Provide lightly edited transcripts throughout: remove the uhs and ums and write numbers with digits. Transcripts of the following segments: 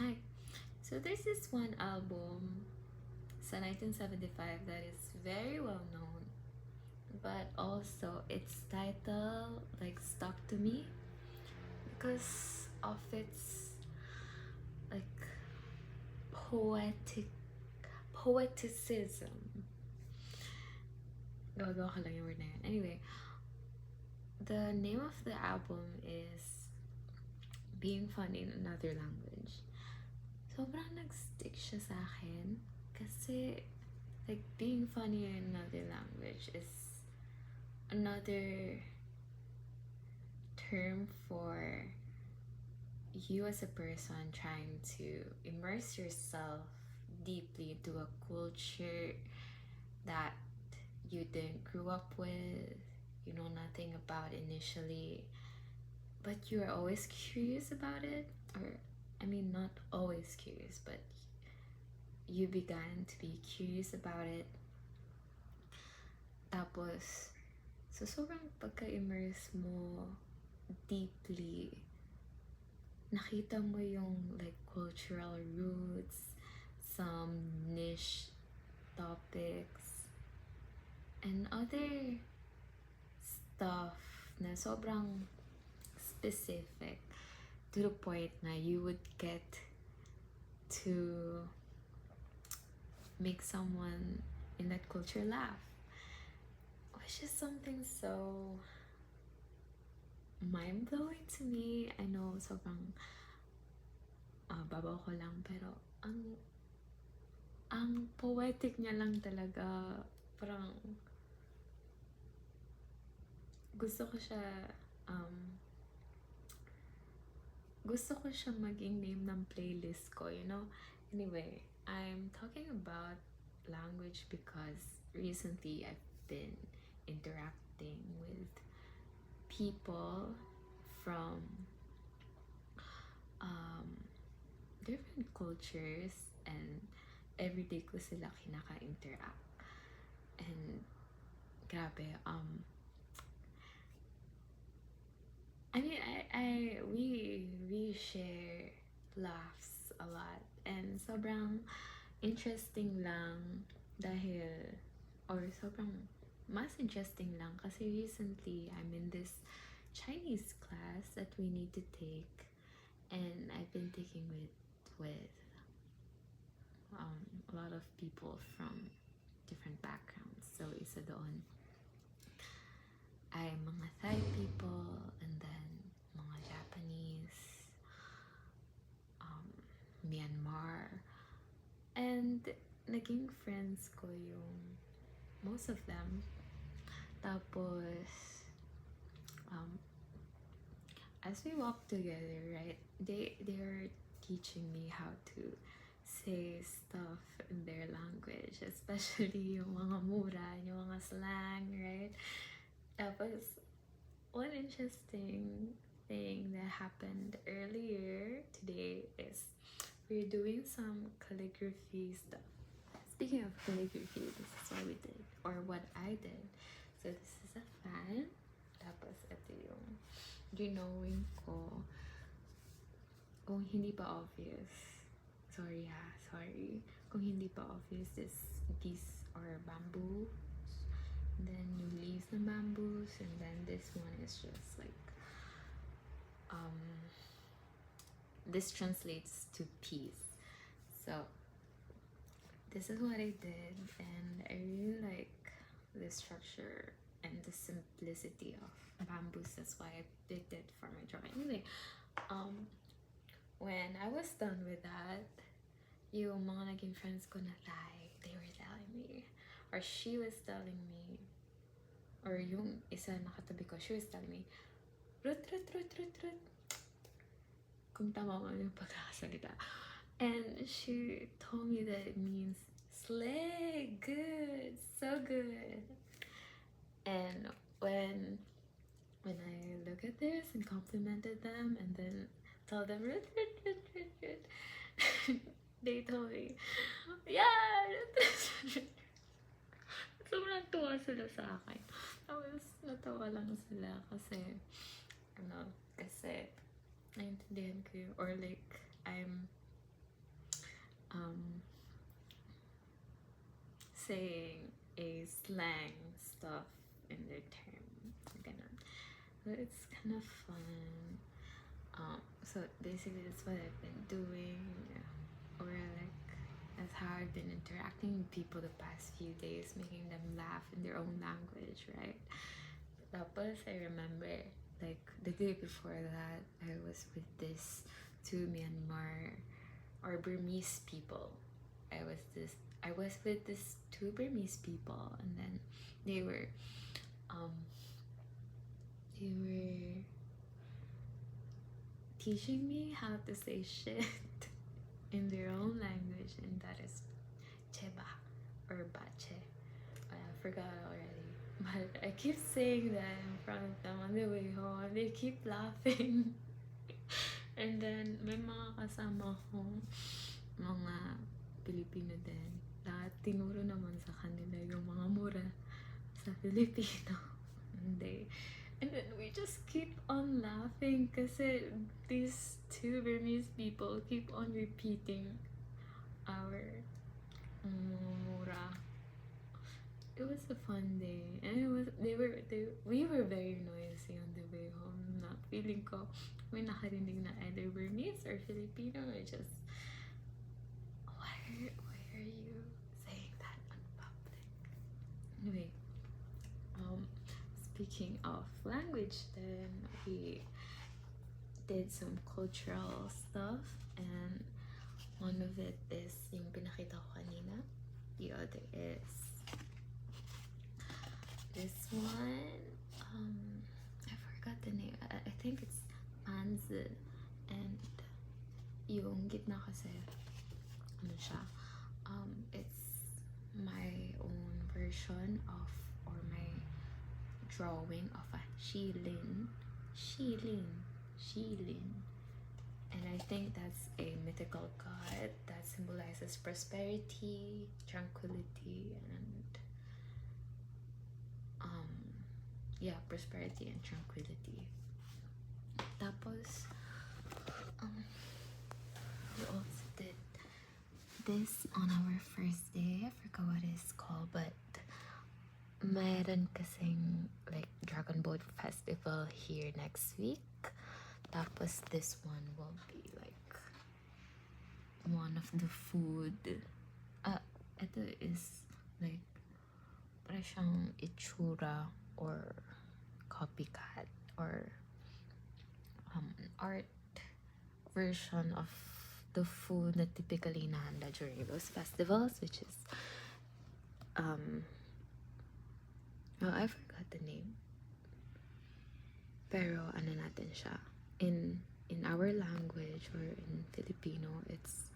Hi. So there's this one album sa 1975 that is very well known, but also its title like stuck to me because of its like poeticism. Gagawa ko lang yung word na yun. Anyway, the name of the album is Being Funny in Another Language. Sobrang nag-stick siya sa akin kasi like being funny in another language is another term for you as a person trying to immerse yourself deeply into a culture that you didn't grow up with, you know nothing about initially, but you are always curious about it. Or, I mean, not always curious, but you began to be curious about it. Tapos, so sobrang pagka-immerse mo deeply, nakita mo yung like cultural roots, some niche topics, and other stuff na sobrang specific to the point na you would get to make someone in that culture laugh, which is something so mind-blowing to me. I know sobrang babaw ko lang, pero ang poetic niya lang talaga. Parang gusto ko siya gusto ko siya maging name ng playlist ko, you know? Anyway, I'm talking about language because recently I've been interacting with people from different cultures, and everyday ko sila kinaka-interact. And grabe, I mean, we share laughs a lot, and sobrang interesting lang dahil, or sobrang mas interesting lang kasi recently I'm in this Chinese class that we need to take, and I've been taking with a lot of people from different backgrounds. So isa doon ay mga Thai people, and then mga Japanese, Myanmar, and naging friends ko yung most of them. Tapos as we walk together, right, they're teaching me how to say stuff in their language, especially yung mga mura, yung mga slang, right? Tapos one interesting thing that happened earlier today is we're doing some calligraphy stuff. Speaking of calligraphy, this is what we did, or what I did. So this is a fan. Tapos ito yung drawing ko. Kung hindi pa obvious, sorry ha, sorry. Kung hindi pa obvious, these are bamboo. And then yung leaves ng bamboos, and then this one is just like this translates to peace. So this is what I did, and I really like the structure and the simplicity of bamboos. That's why I picked it for my drawing. Anyway, when I was done with that, yung mga naging friends ko na Thai, they were telling me, or she was telling me, or yung isa nakatabi ko, she was telling me, rut, rut, rut, rut, rut. Kung tama man yung pagkakasalita. And she told me that it means slay, good, so good. And when I look at this and complimented them, and then tell them rut, rut, rut, rut, rut, they told me, yeah, rut, rut, rut. Sobrang tuwa sila sa akin. Tapos natawa lang sila kasi kasi naiintindihan ko yun, or like I'm saying a slang stuff in their term. Ganun. So it's kind of fun. So basically that's what I've been doing, or like that's how I've been interacting with people the past few days, making them laugh in their own language, right? Tapos I remember like the day before that I was with this two Myanmar or Burmese people. I was with this two Burmese people, and then they were they were teaching me how to say shit in their own language, and that is cheba or bache. I forgot already, but I keep saying that in front of them on the way home, and they keep laughing. And then may mga kasama ko, mga Pilipino din. Lahat tinuro naman sa kanila yung mga mura sa Filipino. And then we just keep on laughing kasi these two Burmese people keep on repeating our mura. It was a fun day, and we were very noisy on the way home. Not feeling ko may nakarinig na either Burmese or Filipino. I just, why are you saying that on public? Anyway, speaking of language, then we did some cultural stuff, and one of it is yung pinakita ko kanina. The other is this one. I forgot the name. I think it's Manzi, and yung gitna kasi ano siya. It's my own version of, or my drawing of a Shilin. And I think that's a mythical god that symbolizes prosperity, tranquility, and prosperity and tranquility. Tapos we also did this on our first day. I forgot what it's called, but mayroon kasing like Dragon Boat Festival here next week. Tapos this one will be like one of the food. Ito is like para siyang itsura or copycat or art version of the food na typically nahanda during those festivals, which is I forgot the name, pero ano natin siya in our language, or in Filipino, it's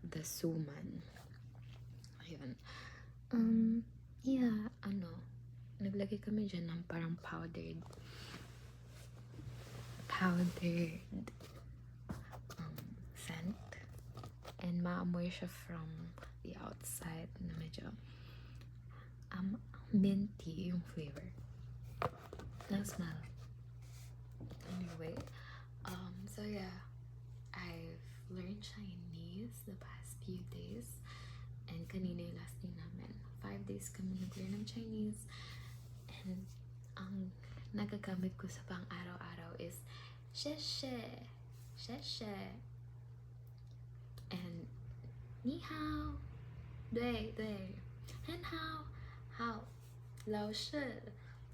the suman. Ayun. Naglagay kami dyan ng parang powdered scent, and maamoy siya from the outside na medyo minty yung flavor. Now smell. Anyway, so yeah, I've learned Chinese the past few days, and kanina yung last day namin. 5 days kami nag-learn ng Chinese, and ang nagagamit ko sa pang araw-araw is 谢谢 and 你好 对 很好 老师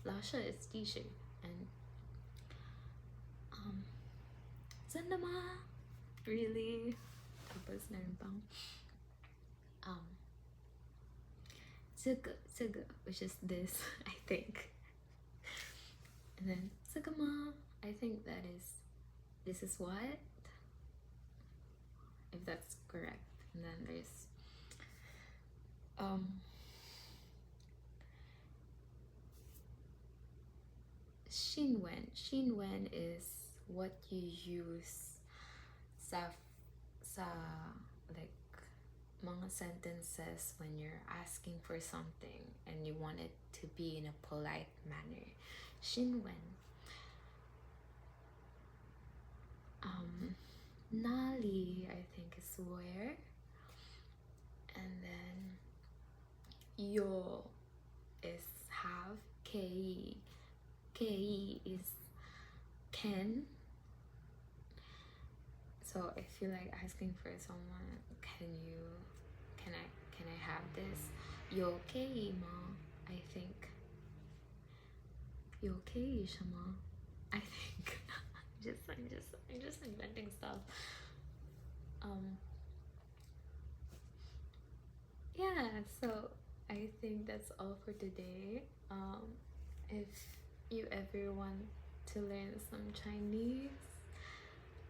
is teacher, and 真的吗 really. Tapos meron pang 这个 which is this, I think, and then 这个吗 I think this is what, if that's correct. And then there's Xinwen is what you use sa like mga sentences when you're asking for something and you want it to be in a polite manner. Xinwen. Nali, I think, is where. And then Yo is have. K. K is can. So if you like asking for someone, can I have this? You okay, ma? I think. You okay, Shama? I think. I'm just inventing stuff. Yeah, so I think that's all for today. If you ever want to learn some Chinese,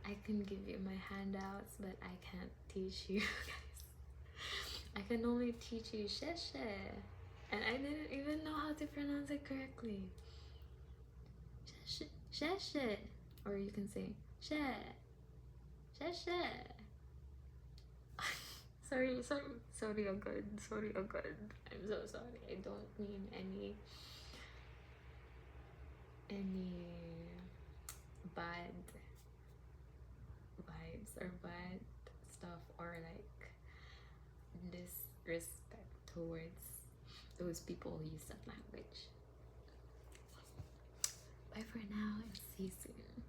I can give you my handouts, but I can't teach you guys. I can only teach you 谢谢, and I didn't even know how to pronounce it correctly. 谢谢, or you can say 谢谢. Sorry, agad. I'm so sorry. I don't mean any bad vibes or bad stuff or like disrespect towards those people who use that language. Bye for now and see you soon.